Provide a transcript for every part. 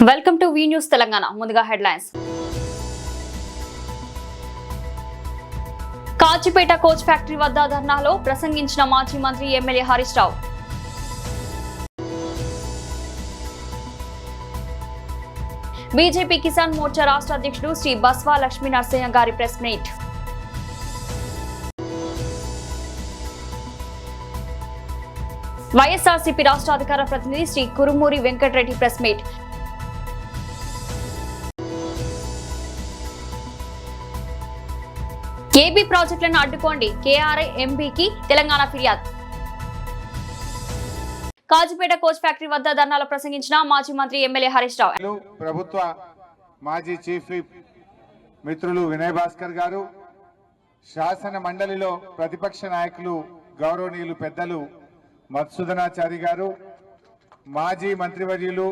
Welcome to V news Telangana. ముందుగా headlines. Kachipeta coach factory వద్ద ధర్నాలో ప్రసంగించిన మాజీ మంత్రి ఎమ్మెల్యే హరీష్ రావు. బీజేపీ కిసాన్ మోర్చా రాష్ట్ర అధ్యక్షుడు శ్రీ బస్వా లక్ష్మీ నరసింహ గారి ప్రెస్ మీట్. వైఎస్ఆర్సీపీ రాష్ట్ర అధికార ప్రతినిధి శ్రీ కురుమూరి వెంకటరెడ్డి ప్రెస్ మీట్. ఏబీ ప్రాజెక్టులను అడ్డుకోండి, కేఆర్ఐ ఎంపీకి తెలంగాణ ఫిర్యాదు. కాజిపేట కోచ్ ఫ్యాక్టరీ వద్ద ధర్నాలో ప్రసంగించిన మాజీ మంత్రి ఎమ్మెల్యే హరీష్ రావు. ప్రభుత్వ మాజీ చీఫ్ విప్ మిత్రులు వినయ్ భాస్కర్ గారు, శాసన మండలిలో ప్రతిపక్ష నాయకులు గౌరవనీయులు పెద్దలు మధుసూదనాచారి గారు, మాజీ మంత్రివర్యులు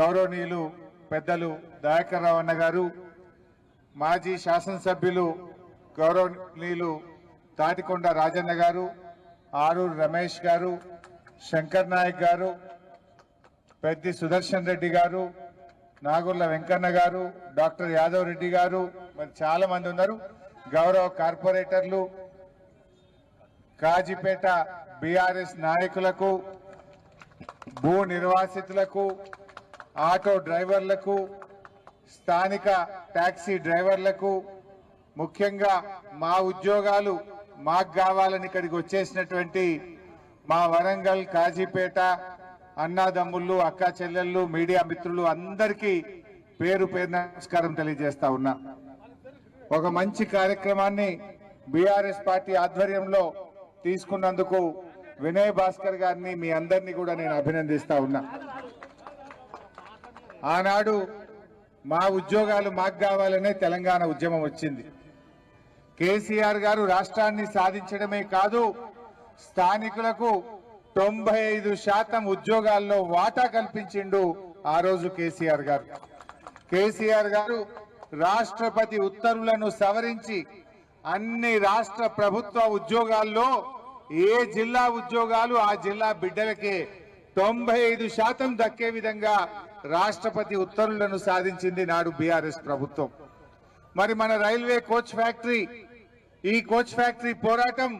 గౌరవనీయులు పెద్దలు దయాకర్ రావు అన్న గారు, మాజీ శాసనసభ్యులు గౌరవనీయులు తాటికొండ రాజన్న గారు, ఆరూరు రమేష్ గారు, శంకర్ నాయక్ గారు, పెద్ది సుదర్శన్ రెడ్డి గారు, నాగుర్ల వెంకన్న గారు, డాక్టర్ యాదవ్ రెడ్డి గారు, మరి చాలా మంది ఉన్నారు. గౌరవ కార్పొరేటర్లు, కాజిపేట బీఆర్ఎస్ నాయకులకు, భూ నిర్వాసితులకు, ఆటో డ్రైవర్లకు, స్థానిక టాక్సీ డ్రైవర్లకు, ముఖ్యంగా మా ఉద్యోగాలు మాకు కావాలని ఇక్కడికి వచ్చేసినటువంటి మా వరంగల్, కాజీపేట అన్నాదమ్ముళ్ళు, అక్క చెల్లెళ్ళు, మీడియా మిత్రులు అందరికీ పేరు పేరు నమస్కారం తెలియజేస్తా ఉన్నా. ఒక మంచి కార్యక్రమాన్ని బీఆర్ఎస్ పార్టీ ఆధ్వర్యంలో తీసుకున్నందుకు వినయ్ భాస్కర్ గారిని, మీ అందరినీ కూడా నేను అభినందిస్తా ఉన్నా. ఆనాడు మా ఉద్యోగాలు మాకు కావాలనే తెలంగాణ ఉద్యమం వచ్చింది. కేసీఆర్ గారు రాష్ట్రాన్ని సాధించడమే కాదు, స్థానికులకు 95% ఉద్యోగాల్లో వాటా కల్పించిండు ఆ రోజు కేసీఆర్ గారు. కేసీఆర్ గారు రాష్ట్రపతి ఉత్తర్వులను సవరించి అన్ని రాష్ట్ర ప్రభుత్వ ఉద్యోగాల్లో ఏ జిల్లా ఉద్యోగాలు ఆ జిల్లా బిడ్డలకే 95% దక్కే విధంగా రాష్ట్రపతి ఉత్తర్వులను సాధించింది నాడు బీఆర్ఎస్ ప్రభుత్వం. మరి మన రైల్వే కోచ్ ఫ్యాక్టరీ, ఈ కోచ్ ఫ్యాక్టరీ పోరాటం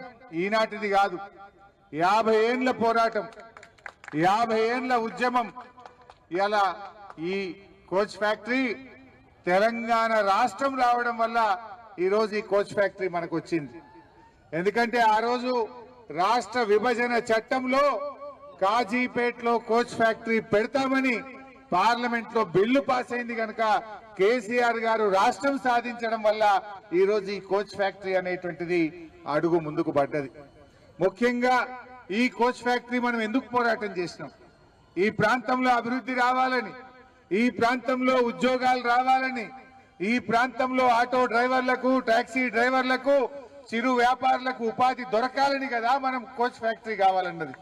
ఈనాటిది కాదు, 50 ఏండ్ల పోరాటం, 50 ఏండ్ల ఉద్యమం. ఇలా ఈ కోచ్ ఫ్యాక్టరీ తెలంగాణ రాష్ట్రం రావడం వల్ల ఈరోజు ఈ కోచ్ ఫ్యాక్టరీ మనకు వచ్చింది. ఎందుకంటే ఆ రోజు రాష్ట్ర విభజన చట్టంలో కాజీపేటలో కోచ్ ఫ్యాక్టరీ పెడతామని పార్లమెంట్ లో బిల్లు పాస్ అయింది కనుక కేసీఆర్ గారు రాష్ట్రం సాధించడం వల్ల ఈ రోజు ఈ కోచ్ ఫ్యాక్టరీ అనేటువంటిది అడుగు ముందుకు పడ్డది. ముఖ్యంగా ఈ కోచ్ ఫ్యాక్టరీ మనం ఎందుకు పోరాటం చేసినాం? ఈ ప్రాంతంలో అభివృద్ధి రావాలని, ఈ ప్రాంతంలో ఉద్యోగాలు రావాలని, ఈ ప్రాంతంలో ఆటో డ్రైవర్లకు, టాక్సీ డ్రైవర్లకు, చిరు వ్యాపారులకు ఉపాధి దొరకాలని కదా మనం కోచ్ ఫ్యాక్టరీ కావాలన్నది.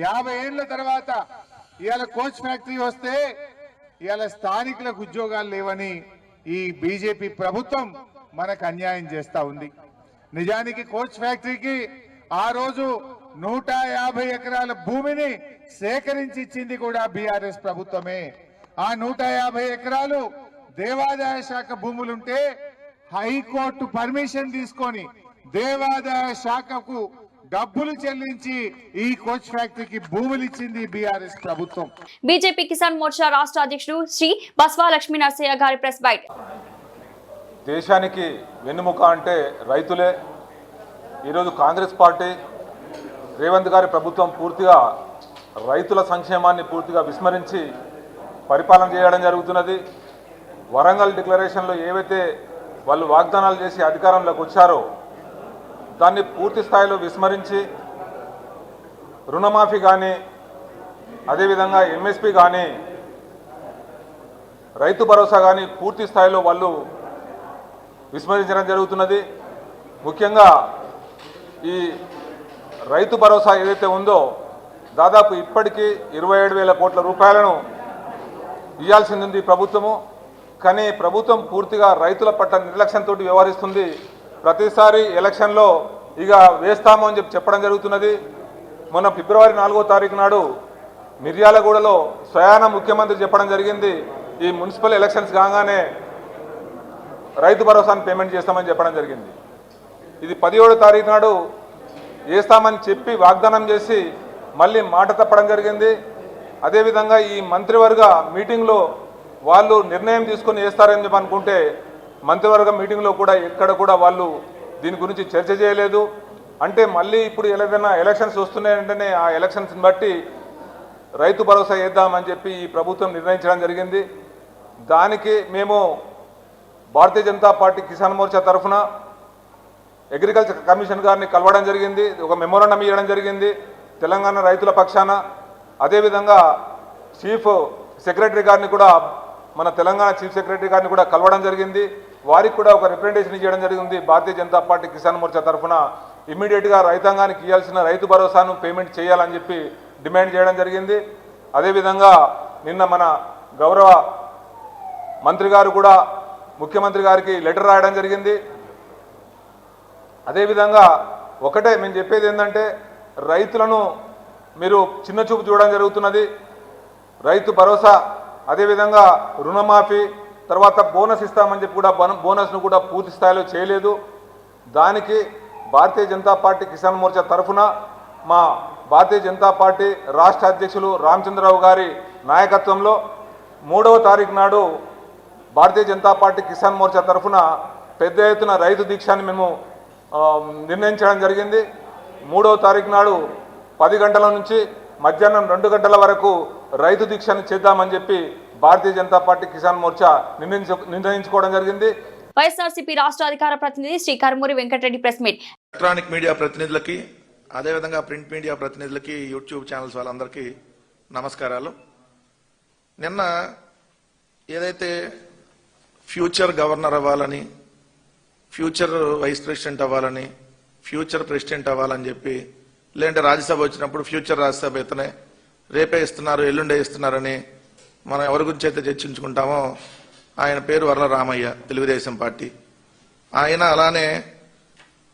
50 ఏళ్ల తర్వాత ఇవాళ కోచ్ ఫ్యాక్టరీ వస్తే ఇవాళ స్థానికులకు ఉద్యోగాలు లేవని ఈ బీజేపీ ప్రభుత్వం మనకు అన్యాయం చేస్తా ఉంది. నిజానికి కోచ్ ఫ్యాక్టరీకి ఆ రోజు 150 ఎకరాల భూమిని సేకరించి ఇచ్చింది కూడా బీఆర్ఎస్ ప్రభుత్వమే. ఆ 150 ఎకరాలు దేవాదాయ శాఖ భూములుంటే హైకోర్టు పర్మిషన్ తీసుకొని దేవాదాయ శాఖకు డబ్బులు చెల్లించి ఈ కోచ్ ఫ్యాక్టరీకి భూములు ఇచ్చింది బీఆర్ఎస్ ప్రభుత్వం. బీజేపీ కిసాన్ మోర్చా రాష్ట్ర అధ్యక్షుడు శ్రీ బస్వా లక్ష్మీ నరసింహ గారి ప్రెస్ బైట్. దేశానికి వెన్నుముక అంటే రైతులే. ఈరోజు కాంగ్రెస్ పార్టీ, రేవంత్ గారి ప్రభుత్వం పూర్తిగా రైతుల సంక్షేమాన్ని పూర్తిగా విస్మరించి పరిపాలన చేయడం జరుగుతున్నది. వరంగల్ డిక్లరేషన్లో ఏవైతే వాళ్ళు వాగ్దానాలు చేసి అధికారంలోకి వచ్చారో దాన్ని పూర్తి స్థాయిలో విస్మరించి రుణమాఫీ కానీ, అదేవిధంగా ఎంఎస్పీ కానీ, రైతు భరోసా కానీ పూర్తి స్థాయిలో వాళ్ళు విస్మరించడం జరుగుతున్నది. ముఖ్యంగా ఈ రైతు భరోసా ఏదైతే ఉందో దాదాపు ఇప్పటికీ 27,000 కోట్ల రూపాయలను ఇవ్వాల్సింది ఉంది ప్రభుత్వము. కానీ ప్రభుత్వం పూర్తిగా రైతుల పట్ల నిర్లక్ష్యంతో వ్యవహరిస్తుంది. ప్రతిసారి ఎలక్షన్లో ఇక వేస్తాము అని చెప్పడం జరుగుతున్నది. మొన్న ఫిబ్రవరి 4వ తారీఖు నాడు మిర్యాలగూడలో స్వయాన ముఖ్యమంత్రి చెప్పడం జరిగింది, ఈ మున్సిపల్ ఎలక్షన్స్ కాగానే రైతు భరోసాను పేమెంట్ చేస్తామని చెప్పడం జరిగింది. ఇది 17వ తారీఖు నాడు వేస్తామని చెప్పి వాగ్దానం చేసి మళ్ళీ మాట తప్పడం జరిగింది. అదేవిధంగా ఈ మంత్రివర్గ మీటింగ్లో వాళ్ళు నిర్ణయం తీసుకొని వేస్తారని చెప్పి అనుకుంటే మంత్రివర్గ మీటింగ్లో కూడా ఎక్కడ కూడా వాళ్ళు దీని గురించి చర్చ చేయలేదు. అంటే మళ్ళీ ఇప్పుడు ఏదైనా ఎలక్షన్స్ వస్తున్నాయంటేనే ఆ ఎలక్షన్స్ని బట్టి రైతు భరోసా వేద్దామని చెప్పి ఈ ప్రభుత్వం నిర్ణయించడం జరిగింది. దానికి మేము భారతీయ జనతా పార్టీ కిసాన్ మోర్చా తరఫున అగ్రికల్చర్ కమిషన్ గారిని కలవడం జరిగింది, ఒక మెమోరాండం ఇవ్వడం జరిగింది తెలంగాణ రైతుల పక్షాన. అదేవిధంగా చీఫ్ సెక్రటరీ గారిని కూడా, మన తెలంగాణ చీఫ్ సెక్రటరీ గారిని కూడా కలవడం జరిగింది. వారికి కూడా ఒక రిప్రజెంటేషన్ ఇవ్వడం జరిగింది. భారతీయ జనతా పార్టీ కిసాన్ మోర్చా తరఫున ఇమ్మీడియట్గా రైతాంగానికి ఇవ్వాల్సిన రైతు భరోసాను పేమెంట్ చేయాలని చెప్పి డిమాండ్ చేయడం జరిగింది. అదేవిధంగా నిన్న మన గౌరవ మంత్రి గారు కూడా ముఖ్యమంత్రి గారికి లెటర్ రాయడం జరిగింది. అదేవిధంగా ఒకటే మేము చెప్పేది ఏంటంటే, రైతులను మీరు చిన్న చూపు చూడడం జరుగుతున్నది. రైతు భరోసా, అదేవిధంగా రుణమాఫీ, తర్వాత బోనస్ ఇస్తామని చెప్పి కూడా బోనస్ను కూడా పూర్తి స్థాయిలో చేయలేదు. దానికి భారతీయ జనతా పార్టీ కిసాన్ మోర్చా తరఫున మా భారతీయ జనతా పార్టీ రాష్ట్ర అధ్యక్షులు రామచంద్రరావు గారి నాయకత్వంలో 3వ తారీఖు నాడు భారతీయ జనతా పార్టీ కిసాన్ మోర్చా తరఫున పెద్ద ఎత్తున రైతు దీక్షని మేము నిర్ణయించడం జరిగింది. 3వ తారీఖు నాడు 10 గంటల నుంచి మధ్యాహ్నం 2 గంటల వరకు రైతు దీక్షను చేద్దామని చెప్పి భారతీయ జనతా పార్టీ కిసాన్ మోర్చా నిర్ణయించుకోవడం జరిగింది. వైఎస్ఆర్సీపీ రాష్ట్ర అధికార ప్రతినిధి Shri Karmuri Venkatareddy press meet. Electronic media ప్రతినిధులకి, అదేవిధంగా ప్రింట్ మీడియా ప్రతినిధులకి, యూట్యూబ్ ఛానల్స్ వాళ్ళందరికీ నమస్కారాలు. నిన్న ఏదైతే ఫ్యూచర్ గవర్నర్ అవ్వాలని, ఫ్యూచర్ వైస్ ప్రెసిడెంట్ అవ్వాలని, ఫ్యూచర్ ప్రెసిడెంట్ అవ్వాలని చెప్పి, లేదంటే రాజ్యసభ వచ్చినప్పుడు ఫ్యూచర్ రాజ్యసభ ఇతనే, రేపే ఇస్తున్నారు ఎల్లుండే ఇస్తున్నారని మనం ఎవరి గురించి అయితే చర్చించుకుంటామో ఆయన పేరు వర్ల రామయ్య, తెలుగుదేశం పార్టీ. ఆయన అలానే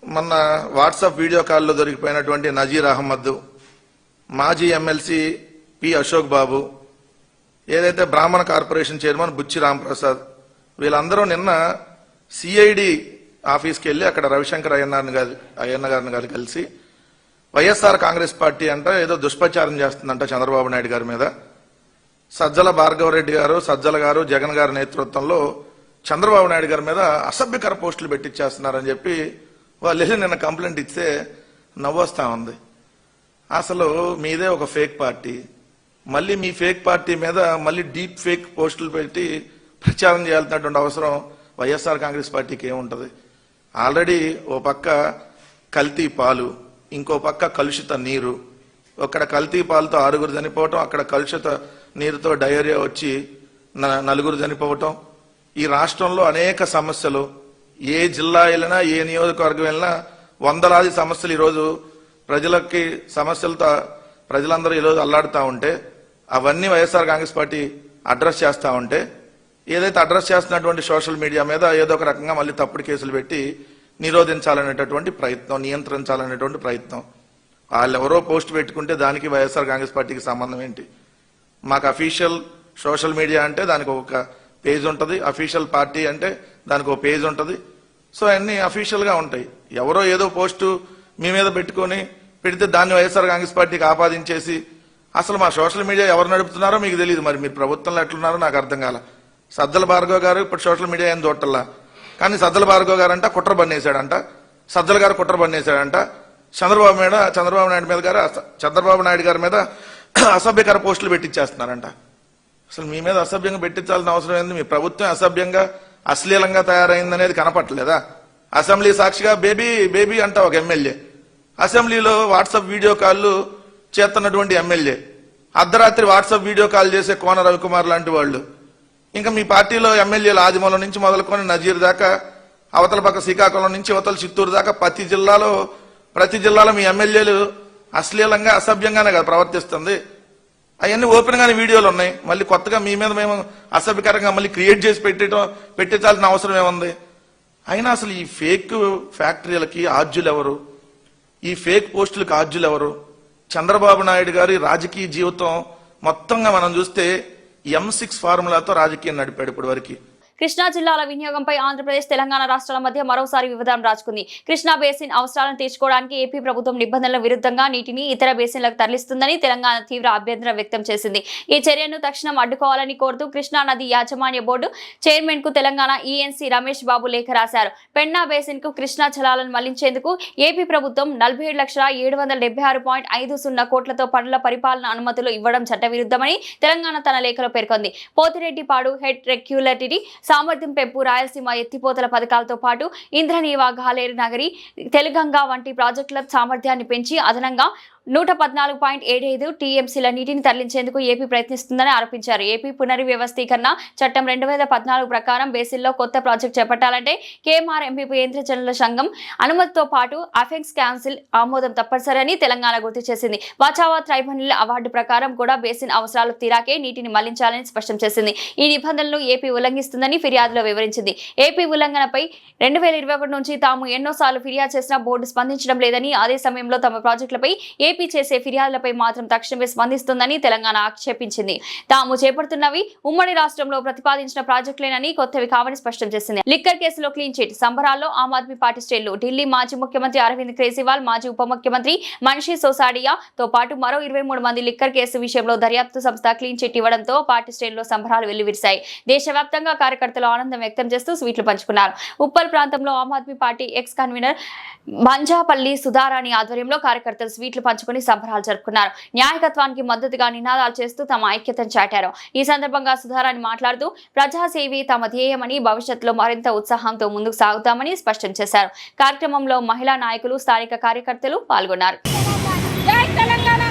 మొన్న వాట్సాప్ వీడియో కాల్లో దొరికిపోయినటువంటి నజీర్ అహ్మద్, మాజీ ఎమ్మెల్సీ పి అశోక్ బాబు, ఏదైతే బ్రాహ్మణ కార్పొరేషన్ చైర్మన్ బుచ్చి రాంప్రసాద్, వీళ్ళందరూ నిన్న సిఐడి ఆఫీస్కి వెళ్ళి అక్కడ రవిశంకర్ అయ్యన్న గారిని కలిసి వైఎస్ఆర్ కాంగ్రెస్ పార్టీ అంట ఏదో దుష్ప్రచారం చేస్తుందంట చంద్రబాబు నాయుడు గారి మీద. సజ్జల భార్గవరెడ్డి గారు, సజ్జల గారు, జగన్ గారి నేతృత్వంలో చంద్రబాబు నాయుడు గారి మీద అసభ్యకర పోస్టులు పెట్టించేస్తున్నారని చెప్పి వాళ్ళు వెళ్ళి నిన్న కంప్లైంట్ ఇస్తే నవ్వొస్తా ఉంది. అసలు మీదే ఒక ఫేక్ పార్టీ, మళ్ళీ మీ ఫేక్ పార్టీ మీద మళ్ళీ డీప్ ఫేక్ పోస్టులు పెట్టి ప్రచారం చేయాల్సినటువంటి అవసరం వైఎస్ఆర్ కాంగ్రెస్ పార్టీకి ఏముంటది? ఆల్రెడీ ఓ పక్క కల్తీ పాలు, ఇంకో పక్క కలుషిత నీరు. అక్కడ కల్తీ పాలతో 6 చనిపోవటం, అక్కడ కలుషిత నీరుతో డయేరియా వచ్చి 4 చనిపోవటం. ఈ రాష్ట్రంలో అనేక సమస్యలు, ఏ జిల్లా వెళ్ళినా, ఏ నియోజకవర్గం వెళ్ళినా వందలాది సమస్యలు ఈరోజు ప్రజలకి సమస్యలతో ప్రజలందరూ ఈరోజు అల్లాడుతూ ఉంటే అవన్నీ వైఎస్ఆర్ కాంగ్రెస్ పార్టీ అడ్రస్ చేస్తూ ఉంటే, ఏదైతే అడ్రస్ చేస్తున్నటువంటి సోషల్ మీడియా మీద ఏదో ఒక రకంగా మళ్ళీ తప్పుడు కేసులు పెట్టి నిరోధించాలనేటటువంటి ప్రయత్నం, నియంత్రించాలనేటువంటి ప్రయత్నం. వాళ్ళు ఎవరో పోస్ట్ పెట్టుకుంటే దానికి వైఎస్ఆర్ కాంగ్రెస్ పార్టీకి సంబంధం ఏంటి? మాకు అఫీషియల్ సోషల్ మీడియా అంటే దానికి ఒక పేజ్ ఉంటుంది, అఫీషియల్ పార్టీ అంటే దానికి ఒక పేజ్ ఉంటుంది. సో అన్ని అఫీషియల్ గా ఉంటాయి. ఎవరో ఏదో పోస్టు మీ మీద పెట్టుకొని పెడితే దాన్ని వైఎస్ఆర్ కాంగ్రెస్ పార్టీకి ఆపాదించేసి, అసలు మా సోషల్ మీడియా ఎవరు నడుపుతున్నారో మీకు తెలియదు. మరి మీరు ప్రభుత్వంలో ఎట్లున్నారో నాకు అర్థం కాల. సజ్జల భార్గవ్ గారు ఇప్పుడు సోషల్ మీడియా ఏం చూడటల్లా, కానీ సజ్జల భార్గవ్ గారు అంట కుట్ర బన్నేశాడంట, సజ్జల గారు కుట్ర బన్నేశాడంట, చంద్రబాబు నాయుడు గారి మీద అసభ్యకర పోస్టులు పెట్టించేస్తున్నారంట. అసలు మీ మీద అసభ్యంగా పెట్టించాల్సిన అవసరం ఏంది? మీ ప్రభుత్వం అసభ్యంగా అశ్లీలంగా తయారైందనేది కనపట్లేదా? అసెంబ్లీ సాక్షిగా బేబీ బేబీ అంట ఒక ఎమ్మెల్యే, అసెంబ్లీలో వాట్సాప్ వీడియో కాల్ చేస్తున్నటువంటి ఎమ్మెల్యే, అర్ధరాత్రి వాట్సాప్ వీడియో కాల్ చేసే కోన రవికుమార్ లాంటి వాళ్ళు, ఇంకా మీ పార్టీలో ఎమ్మెల్యేలు ఆదిమూలం నుంచి మొదలుకొని నజీర్ దాకా, అవతల పక్క శ్రీకాకుళం నుంచి అవతల చిత్తూరు దాకా ప్రతి జిల్లాలో మీ ఎమ్మెల్యేలు అశ్లీలంగా అసభ్యంగానే కదా ప్రవర్తిస్తుంది. అవన్నీ ఓపెన్ గానే వీడియోలు ఉన్నాయి. మళ్ళీ కొత్తగా మీ మీద మేము అసభ్యకరంగా మళ్ళీ క్రియేట్ చేసి పెట్టించాల్సిన అవసరం ఏముంది? అయినా అసలు ఈ ఫేక్ ఫ్యాక్టరీలకి ఆద్యులు ఎవరు? ఈ ఫేక్ పోస్టులకు ఆద్యులు ఎవరు? చంద్రబాబు నాయుడు గారి రాజకీయ జీవితం మొత్తంగా మనం చూస్తే M6 ఫార్ములాతో రాజకీయం నడిపాడు ఇప్పటి వరకు. కృష్ణా జిల్లాల వినియోగంపై ఆంధ్రప్రదేశ్ తెలంగాణ రాష్ట్రాల మధ్య మరోసారి వివాదం రాజుకుంది. కృష్ణా బేసిన్ అవసరాలను తీర్చుకోవడానికి ఏపీ ప్రభుత్వం నిబంధనల విరుద్ధంగా నీటిని ఇతర బేసిన్లకు తరలిస్తుందని తెలంగాణ తీవ్ర అభ్యంతరం వ్యక్తం చేసింది. ఈ చర్యను తక్షణం అడ్డుకోవాలని కోరుతూ కృష్ణా నది యాజమాన్య బోర్డు చైర్మన్ కు తెలంగాణ ఈఎన్సీ రమేష్ బాబు లేఖ రాశారు. పెన్నా బేసిన్ కు కృష్ణా జలాలను మళ్లించేందుకు ఏపీ ప్రభుత్వం 47,776.50 కోట్లతో పనుల పరిపాలన అనుమతులు ఇవ్వడం చట్టవిరుద్ధమని తెలంగాణ తన లేఖలో పేర్కొంది. పోతిరెడ్డిపాడు హెడ్ రెగ్యులేటరీ సామర్థ్యం పెంపు, రాయలసీమ ఎత్తిపోతల పథకాలతో పాటు ఇంద్రనీవా, గాలేరు నగరి, తెలుగంగా వంటి ప్రాజెక్టుల సామర్థ్యాన్ని పెంచి అదనంగా 114.75 టీఎంసీల నీటిని తరలించేందుకు ఏపీ ప్రయత్నిస్తుందని ఆరోపించారు. ఏపీ పునర్వ్యవస్థీకరణ చట్టం 2014 ప్రకారం బేసిన్లో కొత్త ప్రాజెక్టు చేపట్టాలంటే కేఎంఆర్ ఎంపీ యంత్రజనుల సంఘం అనుమతితో పాటు అఫెక్స్ కౌన్సిల్ ఆమోదం తప్పనిసరని తెలంగాణ గుర్తు చేసింది. వాచావా ట్రైబ్యునల్ అవార్డు ప్రకారం కూడా బేసిన్ అవసరాలు తీరాకే నీటిని మళ్లించాలని స్పష్టం చేసింది. ఈ నిబంధనలు ఏపీ ఉల్లంఘిస్తుందని ఫిర్యాదులో వివరించింది. ఏపీ ఉల్లంఘనపై 2021 నుంచి తాము ఎన్నోసార్లు ఫిర్యాదు చేసినా బోర్డు స్పందించడం లేదని, అదే సమయంలో తమ ప్రాజెక్టులపై ఏపీ చేసే ఫిర్యాదులపై మాత్రం తక్షణమే స్పందిస్తుందని తెలంగాణ ఆక్షేపించింది. తాము చేపడుతున్నవి ఉమ్మడి రాష్ట్రంలో ప్రతిపాదించిన ప్రాజెక్టులేనని, కొత్తవి కావని స్పష్టం చేసింది. లిక్కర్ కేసులో క్లీన్ చిట్ సంబరాల్లో ఆమ్ ఆద్మీ పార్టీ శ్రేణులు. ఢిల్లీ మాజీ ముఖ్యమంత్రి అరవింద్ కేజ్రీవాల్, మాజీ ఉప ముఖ్యమంత్రి మనీష్ సిసోడియాతో పాటు మరో 23 మంది లిక్కర్ కేసు విషయంలో దర్యాప్తు సంస్థ క్లీన్ చిట్ ఇవ్వడంతో పార్టీ శ్రేణుల్లో సంబరాలు వెల్లివిరిశాయి. దేశవ్యాప్తంగా కార్యకర్తలు ఆనందం వ్యక్తం చేస్తూ స్వీట్లు పంచుకున్నారు. ఉప్పల్ ప్రాంతంలో Aam Aadmi party ex convener Banjapalli Sudharani ఆధ్వర్యంలో కార్యకర్తలు స్వీట్లు పంచుకుని సంబరాలు జరుపుకున్నారు. న్యాయకత్వానికి మద్దతుగా నినాదాలు చేస్తూ తమ ఐక్యతను చాటారు. ఈ సందర్భంగా సుధారాణి మాట్లాడుతూ ప్రజాసేవే తమ ధ్యేయమని, భవిష్యత్తులో మరింత ఉత్సాహంతో ముందుకు సాగుతామని స్పష్టం చేశారు. కార్యక్రమంలో మహిళా నాయకులు, స్థానిక కార్యకర్తలు పాల్గొన్నారు. జై తెలంగాణ,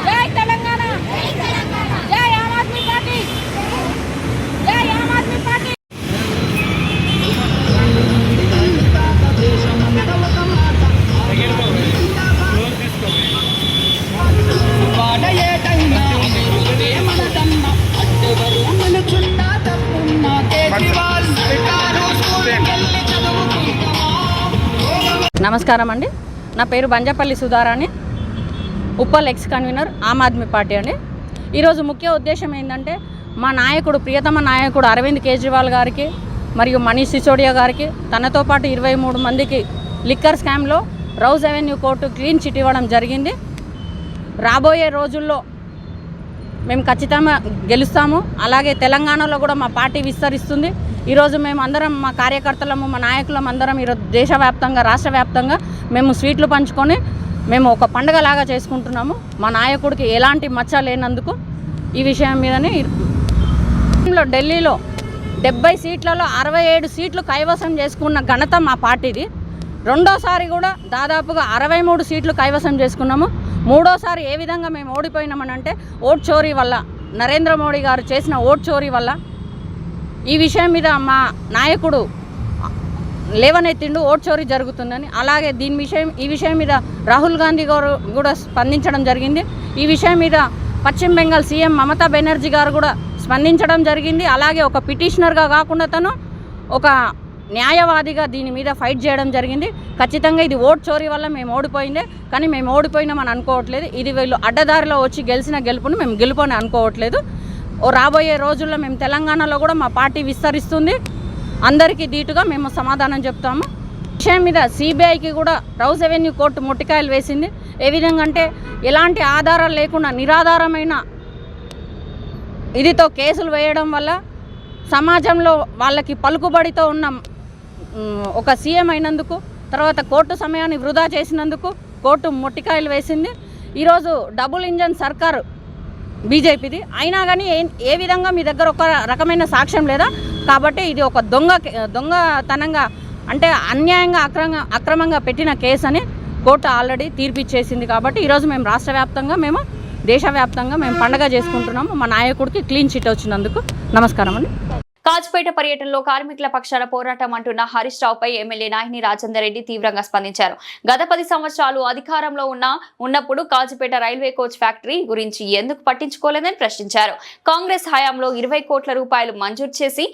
జై తెలంగాణ, జై ఆమ్ ఆద్మీ పార్టీ, జై ఆమ్ ఆద్మీ పార్టీ. నమస్కారం అండి. నా పేరు బంజాపల్లి సుధారాణి, ఉప్పల్ ఎక్స్ కన్వీనర్ ఆమ్ ఆద్మీ పార్టీ అండి. ఈరోజు ముఖ్య ఉద్దేశం ఏంటంటే మా నాయకుడు, ప్రియతమ నాయకుడు అరవింద్ కేజ్రీవాల్ గారికి మరియు మనీష్ సిసోడియా గారికి, తనతో పాటు 23 మందికి లిక్కర్ స్కామ్లో Rouse Avenue court clean chit ఇవ్వడం జరిగింది. రాబోయే రోజుల్లో మేము ఖచ్చితంగా గెలుస్తాము. అలాగే తెలంగాణలో కూడా మా పార్టీ విస్తరిస్తుంది. ఈరోజు మేము అందరం, మా కార్యకర్తలము, మా నాయకులం అందరం ఈరోజు దేశవ్యాప్తంగా, రాష్ట్ర వ్యాప్తంగా మేము స్వీట్లు పంచుకొని మేము ఒక పండుగలాగా చేసుకుంటున్నాము. మా నాయకుడికి ఎలాంటి మచ్చ లేనందుకు ఈ విషయం మీదనే ఢిల్లీలో 70 సీట్లలో 67 సీట్లు కైవసం చేసుకున్న ఘనత మా పార్టీది. రెండోసారి కూడా దాదాపుగా 63 సీట్లు కైవసం చేసుకున్నాము. మూడోసారి ఏ విధంగా మేము ఓడిపోయినామని అంటే ఓట్ చోరీ వల్ల, నరేంద్ర మోడీ గారు చేసిన ఓట్ చోరీ వల్ల. ఈ విషయం మీద మా నాయకుడు లేవనెత్తిండు, ఓట్ చోరీ జరుగుతుందని. అలాగే ఈ విషయం మీద రాహుల్ గాంధీ గారు కూడా స్పందించడం జరిగింది. ఈ విషయం మీద పశ్చిమ బెంగాల్ సీఎం మమతా బెనర్జీ గారు కూడా స్పందించడం జరిగింది. అలాగే ఒక పిటిషనర్గా కాకుండా తను ఒక న్యాయవాదిగా దీని మీద ఫైట్ చేయడం జరిగింది. ఖచ్చితంగా ఇది ఓట్ చోరీ వల్ల మేము ఓడిపోయిందే, కానీ మేము ఓడిపోయినామని అనుకోవట్లేదు. ఇది వీళ్ళు అడ్డదారిలో వచ్చి గెలిచిన గెలుపును మేము గెలుపని అనుకోవట్లేదు. రాబోయే రోజుల్లో మేము తెలంగాణలో కూడా మా పార్టీ విస్తరిస్తుంది. అందరికీ ధీటుగా మేము సమాధానం చెప్తాము. విషయం మీద సిబిఐకి కూడా రౌజ్ అవెన్యూ కోర్టు ముట్టికాయలు వేసింది. ఏ విధంగా అంటే ఎలాంటి ఆధారాలు లేకుండా నిరాధారమైన ఇదితో కేసులు వేయడం వల్ల సమాజంలో వాళ్ళకి పలుకుబడితో ఉన్న ఒక సీఎం అయినందుకు, తర్వాత కోర్టు సమయాన్ని వృధా చేసినందుకు కోర్టు మొట్టికాయలు వేసింది. ఈరోజు డబుల్ ఇంజన్ సర్కారు బీజేపీది అయినా కానీ ఏ విధంగా మీ దగ్గర ఒక రకమైన సాక్ష్యం లేదా, కాబట్టి ఇది ఒక దొంగతనంగా అంటే అన్యాయంగా అక్రమంగా పెట్టిన కేసు అని కోర్టు ఆల్రెడీ తీర్పిచ్చేసింది. కాబట్టి ఈరోజు మేము రాష్ట్ర వ్యాప్తంగా, మేము దేశవ్యాప్తంగా మేము పండగ చేసుకుంటున్నాము. మా నాయకుడికి క్లీన్ చిట్ వచ్చినందుకు. నమస్కారం అండి. కాజుపేట పర్యటనలో కార్మికుల పక్షాన పోరాటం అంటున్న హరీష్ రావుపై ఎమ్మెల్యే నాహిని రాజేందర్ రెడ్డి తీవ్రంగా స్పందించారు. గత 10 సంవత్సరాలు అధికారంలో ఉన్నప్పుడు కాజుపేట రైల్వే కోచ్ ఫ్యాక్టరీ గురించి ఎందుకు పట్టించుకోలేదని ప్రశ్నించారు. కాంగ్రెస్ హయాంలో 20 కోట్ల రూపాయలు మంజూరు చేసి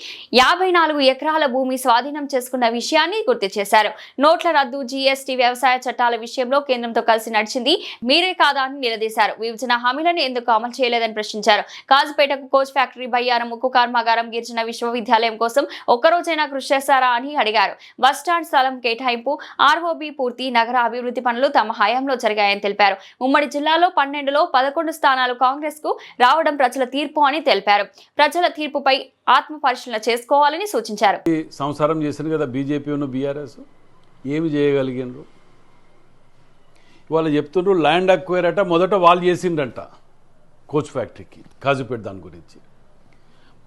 54 ఎకరాల భూమి స్వాధీనం చేసుకున్న విషయాన్ని గుర్తు చేశారు. నోట్ల రద్దు, జీఎస్టీ, వ్యవసాయ చట్టాల విషయంలో కేంద్రంతో కలిసి నడిచింది మీరే కాదా అని నిలదీశారు. విభజన హామీలను ఎందుకు అమలు చేయలేదని ప్రశ్నించారు. కాజుపేటకు కోచ్ ఫ్యాక్టరీ, బయ్యారం ఉక్కు కర్మాగారం, గిరిజన విశ్వవిద్యాలయం కోసం ఒక్కరోజైనా కృషి చేశారా అని అడిగారు. బస్టాండ్ స్థలం కేటాయింపు, ఆర్ఓబి పూర్తి, నగర అభివృద్ధి పనులు తమ హయాంలో జరిగాయని తెలిపారు. ఉమ్మడి జిల్లాలో 12లో 11 స్థానాలు కాంగ్రెస్ కు రావడం ప్రజల తీర్పు అని తెలిపారు. ప్రజల తీర్పుపై ఆత్మ పరిశీలన చేసుకోవాలని సూచించారు. సంసారం చేశారు కదా బీజేపీ బీఆర్ఎస్, ఏమి చేయగలిగినరు? వాళ్ళు చెప్తుండ్రు ల్యాండ్ అక్వైర్ అట మొదట వాళ్ళు చేసిండ్రంట కోచ్ ఫ్యాక్టరీకి కాజుపేట. దాని గురించి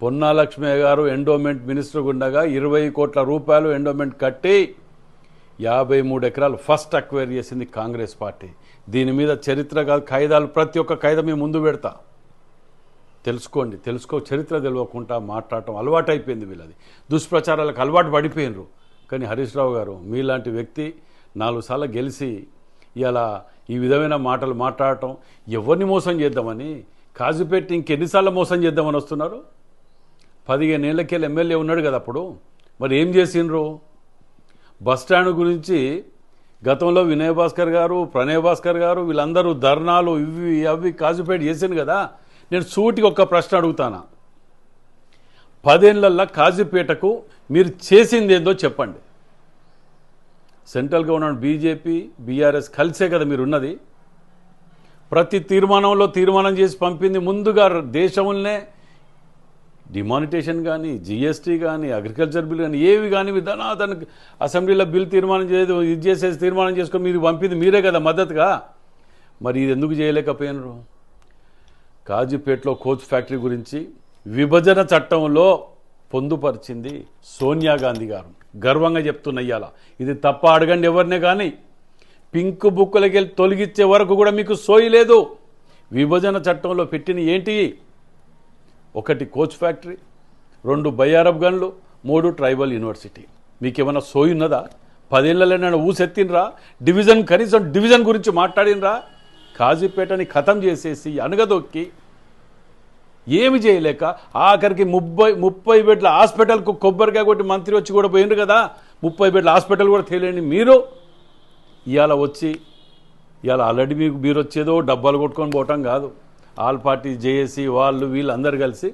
పొన్నా లక్ష్మయ్య గారు ఎండోమెంట్ మినిస్టర్ ఉండగా 20 కోట్ల రూపాయలు ఎండోమెంట్ కట్టి 53 ఎకరాలు ఫస్ట్ అక్వైర్ చేసింది కాంగ్రెస్ పార్టీ. దీని మీద చరిత్ర ఖైదాలు, ప్రతి ఒక్క ఖైదా మేము ముందు పెడతా. తెలుసుకోండి, చరిత్ర తెలియకుండా మాట్లాడటం అలవాటు అయిపోయింది వీళ్ళది. దుష్ప్రచారాలకు అలవాటు పడిపోయినరు. కానీ హరీష్ రావు గారు మీలాంటి వ్యక్తి 4 సార్లు గెలిచి ఇలా ఈ విధమైన మాటలు మాట్లాడటం, ఎవరిని మోసం చేద్దామని, కాజుపేట ఇంకెన్నిసార్లు మోసం చేద్దామని వస్తున్నారు? 15 ఏళ్ళకెళ్ళి ఎమ్మెల్యే ఉన్నాడు కదా అప్పుడు, మరి ఏం చేసిండ్రు? బస్టాండ్ గురించి గతంలో వినయ్ భాస్కర్ గారు, ప్రణయ్ భాస్కర్ గారు వీళ్ళందరూ ధర్నాలు ఇవి అవి కాజుపేట చేశాను కదా. నేను సూటికి ఒక్క ప్రశ్న అడుగుతానా, 10 ఏళ్లల్లో కాజుపేటకు మీరు చేసింది ఏందో చెప్పండి. సెంట్రల్ గవర్నమెంట్ బీజేపీ బీఆర్ఎస్ కలిసే కదా మీరు ఉన్నది. ప్రతి తీర్మానం చేసి పంపింది ముందుగా దేశంలోనే డిమానిటేషన్ కానీ, జిఎస్టీ కానీ, అగ్రికల్చర్ బిల్ కానీ, ఏవి కానీ విధానానికి అసెంబ్లీలో బిల్ తీర్మానం చేసుకొని మీరు పంపింది మీరే కదా మద్దతుగా. మరి ఇది ఎందుకు చేయలేకపోయినారు? కాజుపేటలో కోచ్ ఫ్యాక్టరీ గురించి విభజన చట్టంలో పొందుపరిచింది సోనియా గాంధీ గారు. గర్వంగా చెప్తున్నయ్యాల. ఇది తప్ప అడగండి ఎవరినే కానీ. పింక్ బుక్కులకి వెళ్ళి తొలగించే వరకు కూడా మీకు సోయి లేదు. విభజన చట్టంలో పెట్టిన ఏంటి? 1 కోచ్ ఫ్యాక్టరీ, 2 బయ్యారబ్ గన్లు, 3 ట్రైబల్ యూనివర్సిటీ. మీకేమన్నా సోయి ఉన్నదా? 10 ఏళ్ళైనా ఊసెత్తినరా? కనీసం డివిజన్ గురించి మాట్లాడినరా? కాజీపేటని ఖతం చేసేసి అనగదొక్కి ఏమి చేయలేక ఆఖరికి 30 బెడ్ల హాస్పిటల్కు కొబ్బరికాయ కొట్టి మంత్రి వచ్చి కూడా పోయినరు కదా. 30 బెడ్ల హాస్పిటల్ కూడా తెలియని మీరు ఇవాళ వచ్చి ఆల్రెడీ మీరు వచ్చేదో డబ్బాలు కొట్టుకొని పోవటం కాదు. ఆల్ పార్టీ జేఏసీ వాళ్ళు వీళ్ళందరూ కలిసి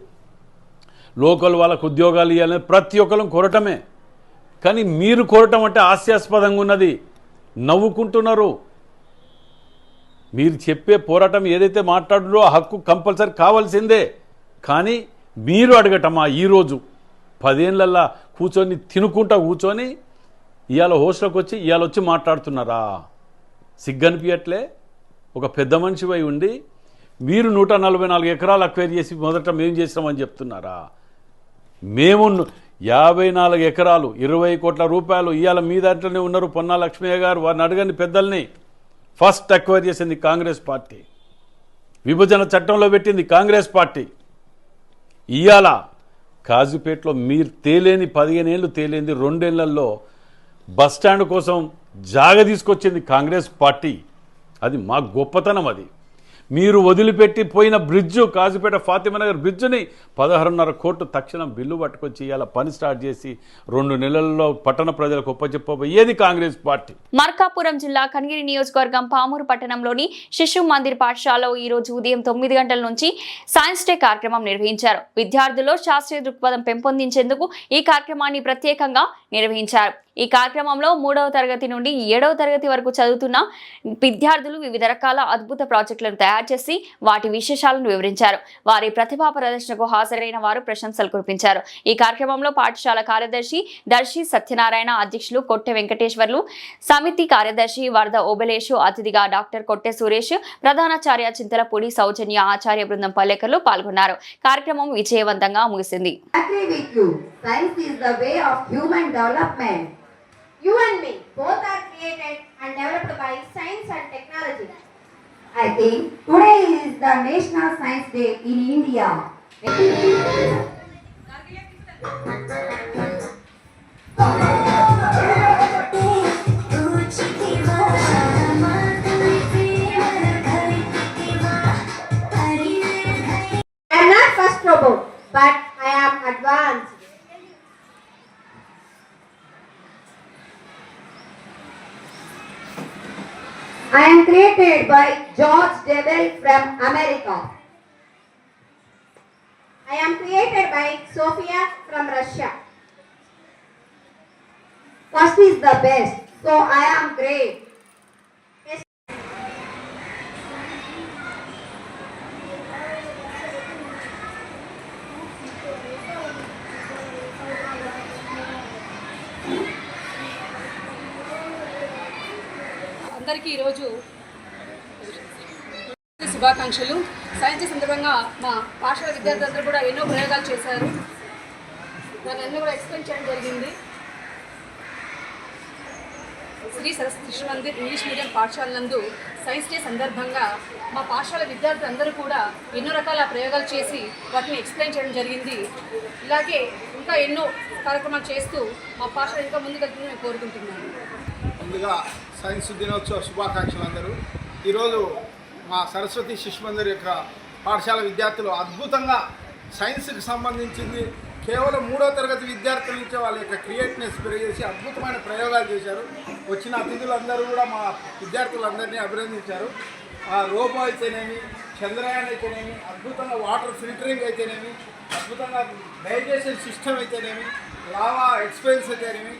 లోకల్ వాళ్ళకు ఉద్యోగాలు ఇవ్వాలని ప్రతి ఒక్కరు కోరటమే. కానీ మీరు కోరటం అంటే హాస్యాస్పదంగా ఉన్నది. నవ్వుకుంటున్నారు. మీరు చెప్పే పోరాటం ఏదైతే మాట్లాడులో ఆ హక్కు కంపల్సరీ కావాల్సిందే. కానీ మీరు అడగటమా ఈరోజు 10 ఏళ్ళల్లా తినుకుంటా కూర్చొని ఇవాళ హోస్ట్లోకి వచ్చి వచ్చి మాట్లాడుతున్నారా? సిగ్గనిపించట్లే? ఒక పెద్ద మనిషిపై ఉండి మీరు 144 ఎకరాలు అక్వైర్ చేసి మొదట మేము చేసినామని చెప్తున్నారా? మేము 54 ఎకరాలు 20 కోట్ల రూపాయలు ఇవాళ మీ దాంట్లోనే ఉన్నారు. పొన్నా లక్ష్మయ్య గారు, వారిని అడగని పెద్దల్ని. ఫస్ట్ అక్వైర్ చేసింది కాంగ్రెస్ పార్టీ. విభజన చట్టంలో పెట్టింది కాంగ్రెస్ పార్టీ. ఇవాళ కాజుపేటలో మీరు తేలేని 15 ఏళ్ళు తేలేంది 2 ఏళ్లలో బస్టాండ్ కోసం జాగ తీసుకొచ్చింది కాంగ్రెస్ పార్టీ. అది మా గొప్పతనం. అది మీరు వదిలిపెట్టి పోయిన బ్రిడ్జు, కాజుపేట ఫాతిమానగర్ బ్రిడ్జుని 16.5 కోట్లు తక్షణం బిల్లు పట్టుకొచ్చి ఇలా పని స్టార్ట్ చేసి 2 నెలల్లో పట్టణ ప్రజలకు ఒప్పచెప్పబోయేది కాంగ్రెస్ పార్టీ. మార్కాపురం జిల్లా కనిగిరి నియోజకవర్గం పామూరు పట్టణంలోని శిశు మందిర్ పాఠశాలలో ఈ రోజు ఉదయం 9 గంటల నుంచి సైన్స్ డే కార్యక్రమం నిర్వహించారు. విద్యార్థుల్లో శాస్త్రీయ దృక్పథం పెంపొందించేందుకు ఈ కార్యక్రమాన్ని ప్రత్యేకంగా నిర్వహించారు. ఈ కార్యక్రమంలో 3వ తరగతి నుండి 7వ తరగతి వరకు చదువుతున్న విద్యార్థులు వివిధ రకాల అద్భుత ప్రాజెక్టులను తయారు చేసి వాటి విశేషాలను వివరించారు. వారి ప్రతిభా ప్రదర్శనకు హాజరైన వారు ప్రశంసలు కురిపించారు. ఈ కార్యక్రమంలో పాఠశాల కార్యదర్శి దర్శి సత్యనారాయణ, అధ్యక్షులు కొట్టె వెంకటేశ్వర్లు, సమితి కార్యదర్శి వరద ఓబెలేషు, అతిథిగా డాక్టర్ కొట్టె సురేష్, ప్రధానాచార్య చింతలపూడి సౌజన్య, ఆచార్య బృందం పల్లెకర్లు పాల్గొన్నారు. కార్యక్రమం విజయవంతంగా ముగిసింది. Science is the way of human development. You and me, both are created and developed by science and technology. I think today is the National Science Day in India. I am not first robot, but I am advanced. I am created by George Devil from America. I am created by Sophia from Russia. First is the best, so I am great. అందరికీ ఈరోజు శుభాకాంక్షలు. Science సందర్భంగా మా పాఠశాల విద్యార్థులందరూ కూడా ఎన్నో ప్రయోగాలు చేశారు. దాన్ని అన్నీ కూడా ఎక్స్ప్లెయిన్ చేయడం జరిగింది. శ్రీ సరస్వతి శిశు మందిర్ ఇంగ్లీష్ మీడియం పాఠశాల నందు సైన్స్ డే సందర్భంగా మా పాఠశాల విద్యార్థులందరూ కూడా ఎన్నో రకాల ప్రయోగాలు చేసి వాటిని ఎక్స్ప్లెయిన్ చేయడం జరిగింది. ఇలాగే ఇంకా ఎన్నో కార్యక్రమాలు చేస్తూ మా పాఠశాల ఇంకా ముందుకెళ్తుందని నేను కోరుకుంటున్నాను. ముందుగా సైన్స్ దినోత్సవ శుభాకాంక్షలు అందరూ. ఈరోజు మా సరస్వతి శిశు మందిర్ యొక్క పాఠశాల విద్యార్థులు అద్భుతంగా సైన్స్కి సంబంధించింది కేవలం 3వ తరగతి విద్యార్థుల నుంచే వాళ్ళ యొక్క క్రియేటివ్నెస్ పెరిగేసి అద్భుతమైన ప్రయోగాలు చేశారు. వచ్చిన అతిథులందరూ కూడా మా విద్యార్థులందరినీ అభినందించారు. ఆ రోబో అయితేనేమి, చంద్రయాన్ అయితేనేమి, అద్భుతంగా వాటర్ ఫిల్టరింగ్ అయితేనేమి, అద్భుతంగా డైజెషన్ సిస్టమ్ అయితేనేమి, లావా ఎక్స్పెన్స్ అయితేనేమి,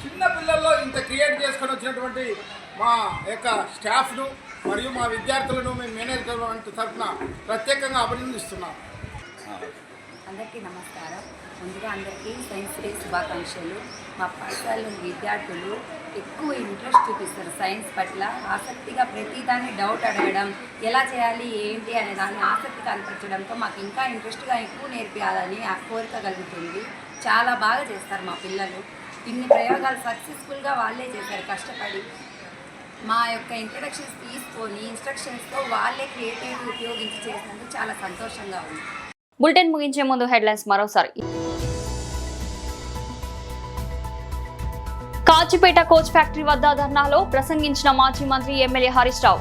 చిన్న పిల్లల్లో ఇంత క్రియేట్ చేసుకొని వచ్చినటువంటి మా యొక్క స్టాఫ్ను మరియు మా విద్యార్థులను మేము మేనేజ్మెంట్ తరఫున ప్రత్యేకంగా అభినందిస్తున్నాం. అందరికీ నమస్కారం. ముందుగా అందరికీ సైన్స్ డే శుభాకాంక్షలు. మా పాఠశాల విద్యార్థులు ఎక్కువ ఇంట్రెస్ట్ చూపిస్తారు సైన్స్ పట్ల. ఆసక్తిగా ప్రతిదాన్ని డౌట్ అడగడం, ఎలా చేయాలి ఏంటి అనే దాన్ని ఆసక్తి కనిపించడంతో మాకు ఇంకా ఇంట్రెస్ట్గా ఎక్కువ నేర్పించాలని ఆ కోరిక కలుగుతుంది. చాలా బాగా చేస్తారు మా పిల్లలు. ఇన్ని ప్రయోగాలు సక్సెస్ఫుల్గా వాళ్ళే చేశారు కష్టపడి. మా యొక్క ఇంట్రడక్షన్స్ తీసుకొని ఇన్స్ట్రక్షన్స్తో వాళ్ళే క్రియేటివిటీ ఉపయోగించి చేసినందుకు చాలా సంతోషంగా ఉంది. బులెటిన్ ముగించే ముందు హెడ్లైన్స్ మరోసారి. కాచిపేట కోచ్ ఫ్యాక్టరీ వద్ద ధర్నాలో ప్రసంగించిన మాజీ మంత్రి ఎమ్మెల్యే హరీష్ రావు.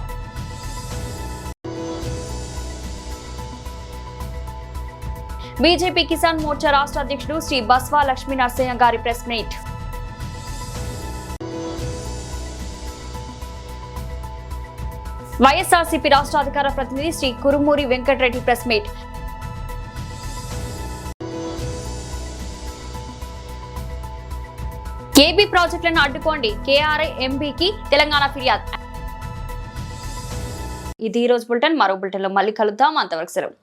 బీజేపీ కిసాన్ మోర్చా రాష్ట్ర అధ్యక్షుడు శ్రీ బస్వా లక్ష్మీ నరసింహ గారి ప్రెస్ మీట్. వైఎస్ఆర్సీపీ రాష్ట్ర అధికార ప్రతినిధి శ్రీ కురుమూరి వెంకటరెడ్డి ప్రెస్ మీట్. ఏబీ ప్రాజెక్టులను అడ్డుకోండి, కేఆర్ఐ ఎంపీకి తెలంగాణ ఫిర్యాదు. ఇది ఈ రోజు బులెటిన్. మరో బులెటిన్లో మళ్ళీ కలుద్దాం. అంతవరకు సెలవు.